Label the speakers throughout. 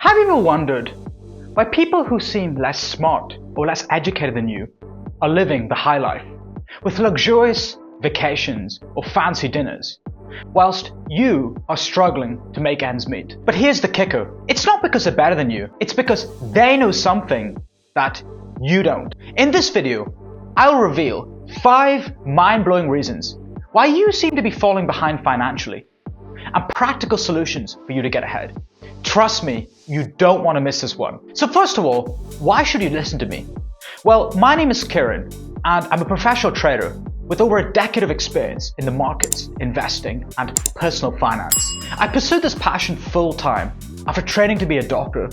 Speaker 1: Have you ever wondered why people who seem less smart or less educated than you are living the high life with luxurious vacations or fancy dinners, whilst you are struggling to make ends meet? But here's the kicker. It's not because they're better than you, it's because they know something that you don't. In this video, I'll reveal 5 mind-blowing reasons why you seem to be falling behind financially and practical solutions for you to get ahead. Trust me, you don't want to miss this one. So first of all, why should you listen to me? Well, my name is Kieran and I'm a professional trader with over a decade of experience in the markets, investing, and personal finance. I pursued this passion full-time after training to be a doctor,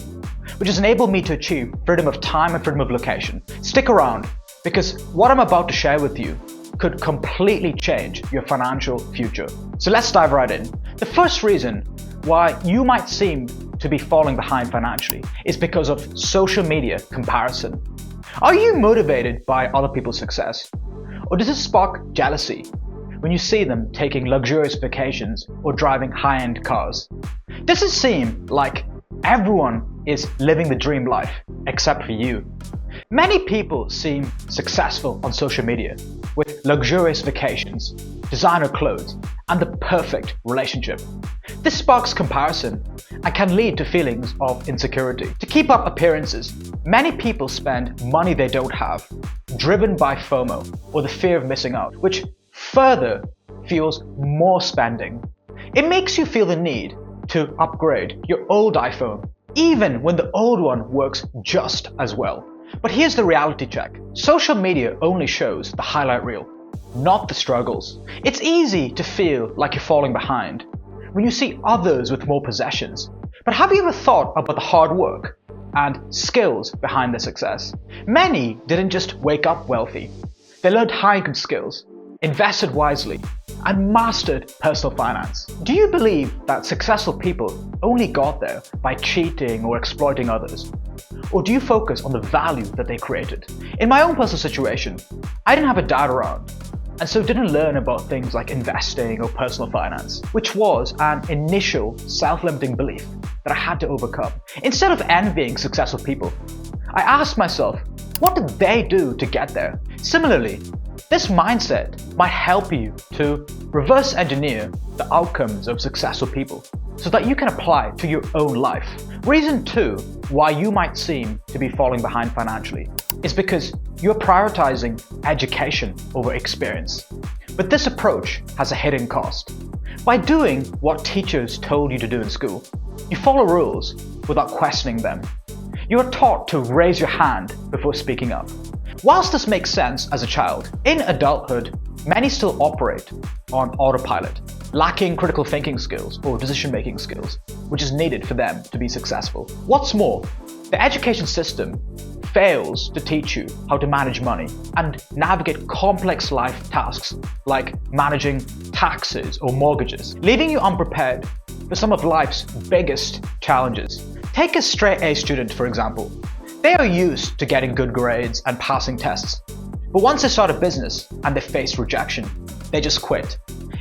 Speaker 1: which has enabled me to achieve freedom of time and freedom of location. Stick around, because what I'm about to share with you could completely change your financial future. So let's dive right in. The first reason why you might seem to be falling behind financially is because of social media comparison. Are you motivated by other people's success? Or does it spark jealousy when you see them taking luxurious vacations or driving high-end cars? Does it seem like everyone is living the dream life except for you? Many people seem successful on social media with luxurious vacations, designer clothes, and the perfect relationship. This sparks comparison and can lead to feelings of insecurity. To keep up appearances, many people spend money they don't have, driven by FOMO or the fear of missing out, which further fuels more spending. It makes you feel the need to upgrade your old iPhone, even when the old one works just as well. But here's the reality check. Social media only shows the highlight reel, not the struggles. It's easy to feel like you're falling behind when you see others with more possessions. But have you ever thought about the hard work and skills behind their success? Many didn't just wake up wealthy. They learned high-end skills, invested wisely, and mastered personal finance. Do you believe that successful people only got there by cheating or exploiting others? Or do you focus on the value that they created? In my own personal situation, I didn't have a dad around, and so didn't learn about things like investing or personal finance, which was an initial self-limiting belief that I had to overcome. Instead of envying successful people, I asked myself, what did they do to get there? Similarly, this mindset might help you to reverse engineer the outcomes of successful people so that you can apply to your own life. Reason 2 why you might seem to be falling behind financially is because you're prioritizing education over experience. But this approach has a hidden cost. By doing what teachers told you to do in school, you follow rules without questioning them. You are taught to raise your hand before speaking up. Whilst this makes sense as a child, in adulthood, many still operate on autopilot, lacking critical thinking skills or decision-making skills, which is needed for them to be successful. What's more, the education system fails to teach you how to manage money and navigate complex life tasks like managing taxes or mortgages, leaving you unprepared for some of life's biggest challenges. Take a straight A student, for example. They are used to getting good grades and passing tests. But once they start a business and they face rejection, they just quit.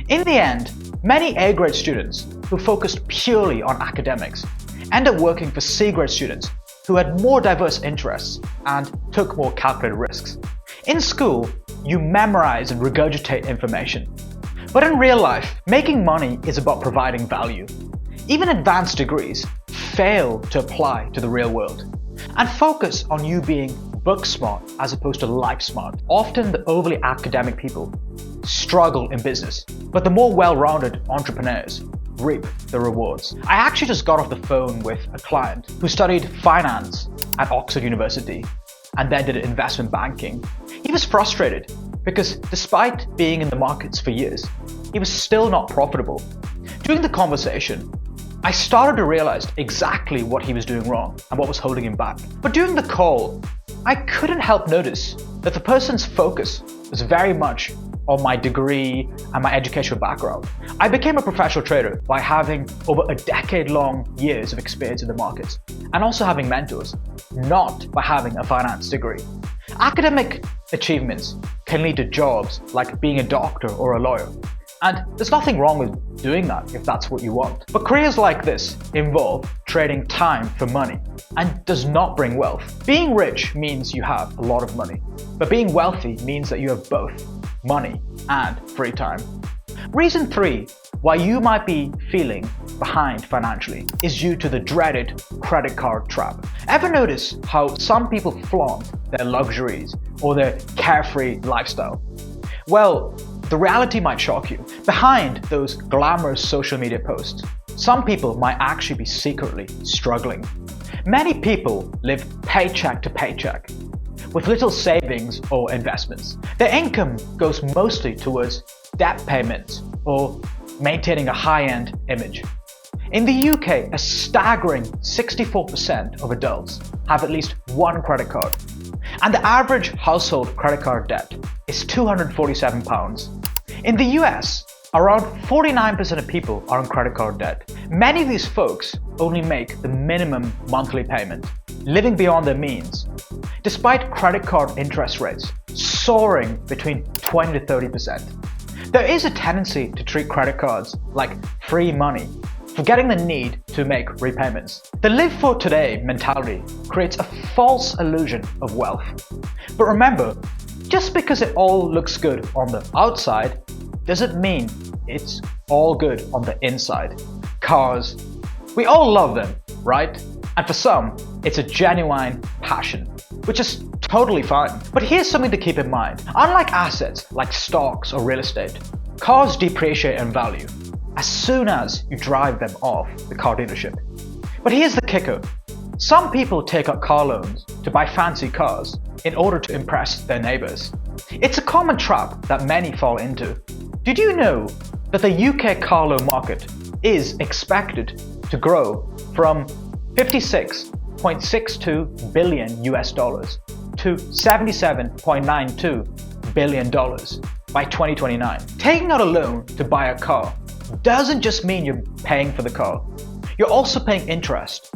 Speaker 1: In the end, many A-grade students who focused purely on academics end up working for C-grade students who had more diverse interests and took more calculated risks. In school, you memorize and regurgitate information. But in real life, making money is about providing value. Even advanced degrees fail to apply to the real world and focus on you being book smart as opposed to life smart. Often the overly academic people struggle in business, but the more well-rounded entrepreneurs reap the rewards. I actually just got off the phone with a client who studied finance at Oxford University and then did investment banking. He was frustrated because despite being in the markets for years, he was still not profitable. During the conversation, I started to realize exactly what he was doing wrong and what was holding him back. But during the call, I couldn't help notice that the person's focus was very much on my degree and my educational background. I became a professional trader by having over a decade-long years of experience in the markets and also having mentors, not by having a finance degree. Academic achievements can lead to jobs like being a doctor or a lawyer, And there's nothing wrong with doing that if that's what you want. But careers like this involve trading time for money and does not bring wealth. Being rich means you have a lot of money, but being wealthy means that you have both money and free time. Reason 3 why you might be feeling behind financially is due to the dreaded credit card trap. Ever notice how some people flaunt their luxuries or their carefree lifestyle? Well, the reality might shock you. Behind those glamorous social media posts, some people might actually be secretly struggling. Many people live paycheck to paycheck with little savings or investments. Their income goes mostly towards debt payments or maintaining a high-end image. In the UK, a staggering 64% of adults have at least one credit card, and the average household credit card debt is £247. In the US, around 49% of people are on credit card debt. Many of these folks only make the minimum monthly payment, living beyond their means, despite credit card interest rates soaring between 20 to 30%. There is a tendency to treat credit cards like free money, forgetting the need to make repayments. The live for today mentality creates a false illusion of wealth. But remember, just because it all looks good on the outside doesn't mean it's all good on the inside. Cars, we all love them, right? And for some, it's a genuine passion, which is totally fine. But here's something to keep in mind. Unlike assets like stocks or real estate, cars depreciate in value as soon as you drive them off the car dealership. But here's the kicker. Some people take out car loans to buy fancy cars in order to impress their neighbors. It's a common trap that many fall into. Did you know that the UK car loan market is expected to grow from 56.62 billion US dollars to 77.92 billion dollars by 2029. Taking out a loan to buy a car doesn't just mean you're paying for the car. You're also paying interest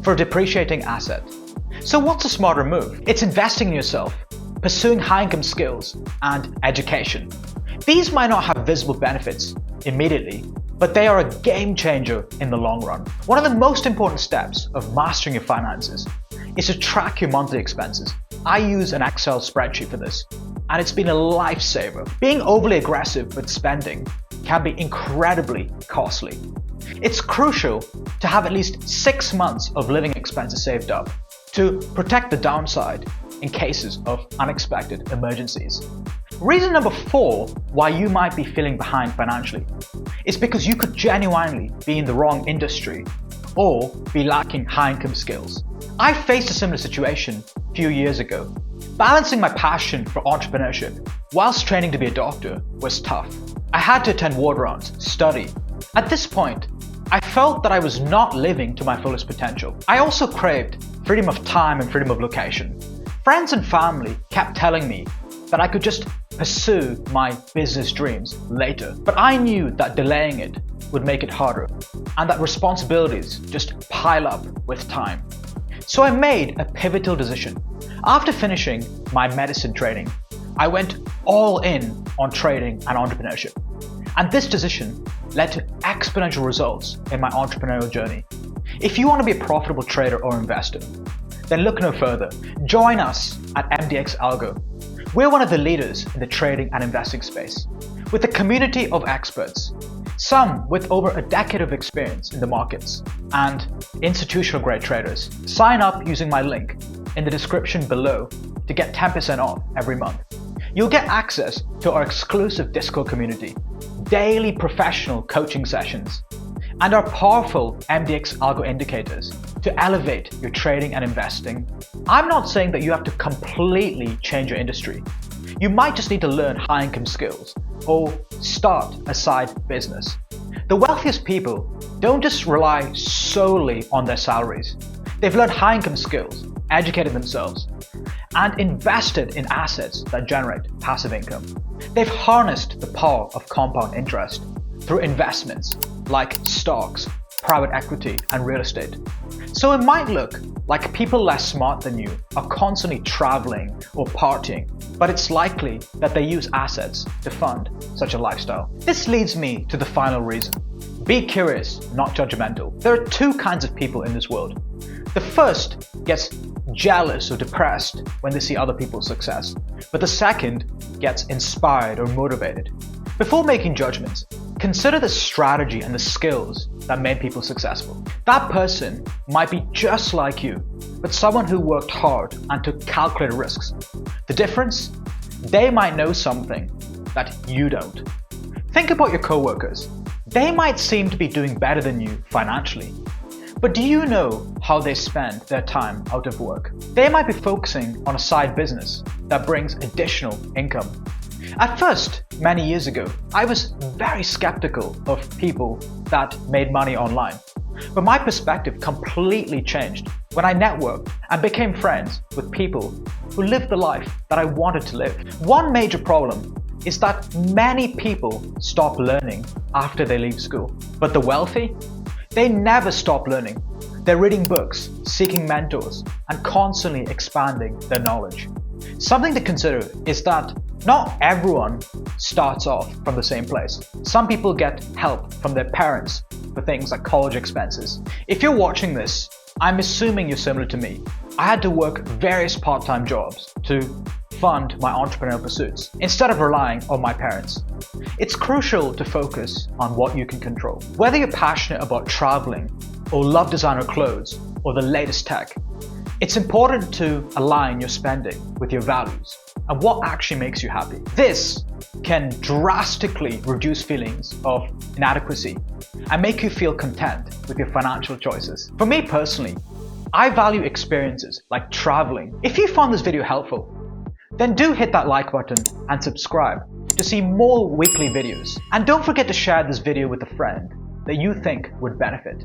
Speaker 1: for a depreciating asset. So what's a smarter move? It's investing in yourself, pursuing high-income skills, and education. These might not have visible benefits immediately, but they are a game changer in the long run. One of the most important steps of mastering your finances is to track your monthly expenses. I use an Excel spreadsheet for this, and it's been a lifesaver. Being overly aggressive with spending can be incredibly costly. It's crucial to have at least 6 months of living expenses saved up to protect the downside in cases of unexpected emergencies. Reason number 4 why you might be feeling behind financially is because you could genuinely be in the wrong industry or be lacking high-income skills. I faced a similar situation a few years ago. Balancing my passion for entrepreneurship whilst training to be a doctor was tough. I had to attend ward rounds, study. At this point, I felt that I was not living to my fullest potential. I also craved freedom of time and freedom of location. Friends and family kept telling me that I could just pursue my business dreams later, but I knew that delaying it would make it harder and that responsibilities just pile up with time. So I made a pivotal decision. After finishing my medicine training, I went all in on trading and entrepreneurship. And this decision led to exponential results in my entrepreneurial journey. If you want to be a profitable trader or investor, then look no further. Join us at 𝐷𝐷𝐿𝐵𝐞. We're one of the leaders in the trading and investing space, with a community of experts, some with over a decade of experience in the markets, and institutional grade traders. Sign up using my link in the description below to get 10% off every month. You'll get access to our exclusive Discord community, daily professional coaching sessions, and our powerful 𝐷𝐷𝐿𝐵 indicators to elevate your trading and investing. I'm not saying that you have to completely change your industry. You might just need to learn high-income skills or start a side business. The wealthiest people don't just rely solely on their salaries. They've learned high-income skills, educated themselves, and invested in assets that generate passive income. They've harnessed the power of compound interest through investments like stocks, private equity, and real estate. So it might look like people less smart than you, are constantly traveling or partying, but it's likely that they use assets to fund such a lifestyle. This leads me to the final reason. Be curious, not judgmental. There are two kinds of people in this world. The first gets jealous or depressed when they see other people's success, but the second gets inspired or motivated. Before making judgments, consider the strategy and the skills that made people successful. That person might be just like you, but someone who worked hard and took calculated risks. The difference? They might know something that you don't. Think about your coworkers. They might seem to be doing better than you financially, but do you know how they spend their time out of work? They might be focusing on a side business that brings additional income. At first, many years ago, I was very skeptical of people that made money online. But my perspective completely changed when I networked and became friends with people who lived the life that I wanted to live. One major problem is that many people stop learning after they leave school. But the wealthy? They never stop learning. They're reading books, seeking mentors, and constantly expanding their knowledge. Something to consider is that not everyone starts off from the same place. Some people get help from their parents for things like college expenses. If you're watching this, I'm assuming you're similar to me. I had to work various part-time jobs to fund my entrepreneurial pursuits instead of relying on my parents. It's crucial to focus on what you can control. Whether you're passionate about traveling or love designer clothes or the latest tech, it's important to align your spending with your values and what actually makes you happy. This can drastically reduce feelings of inadequacy and make you feel content with your financial choices. For me personally, I value experiences like traveling. If you found this video helpful, then do hit that like button and subscribe to see more weekly videos. And don't forget to share this video with a friend that you think would benefit.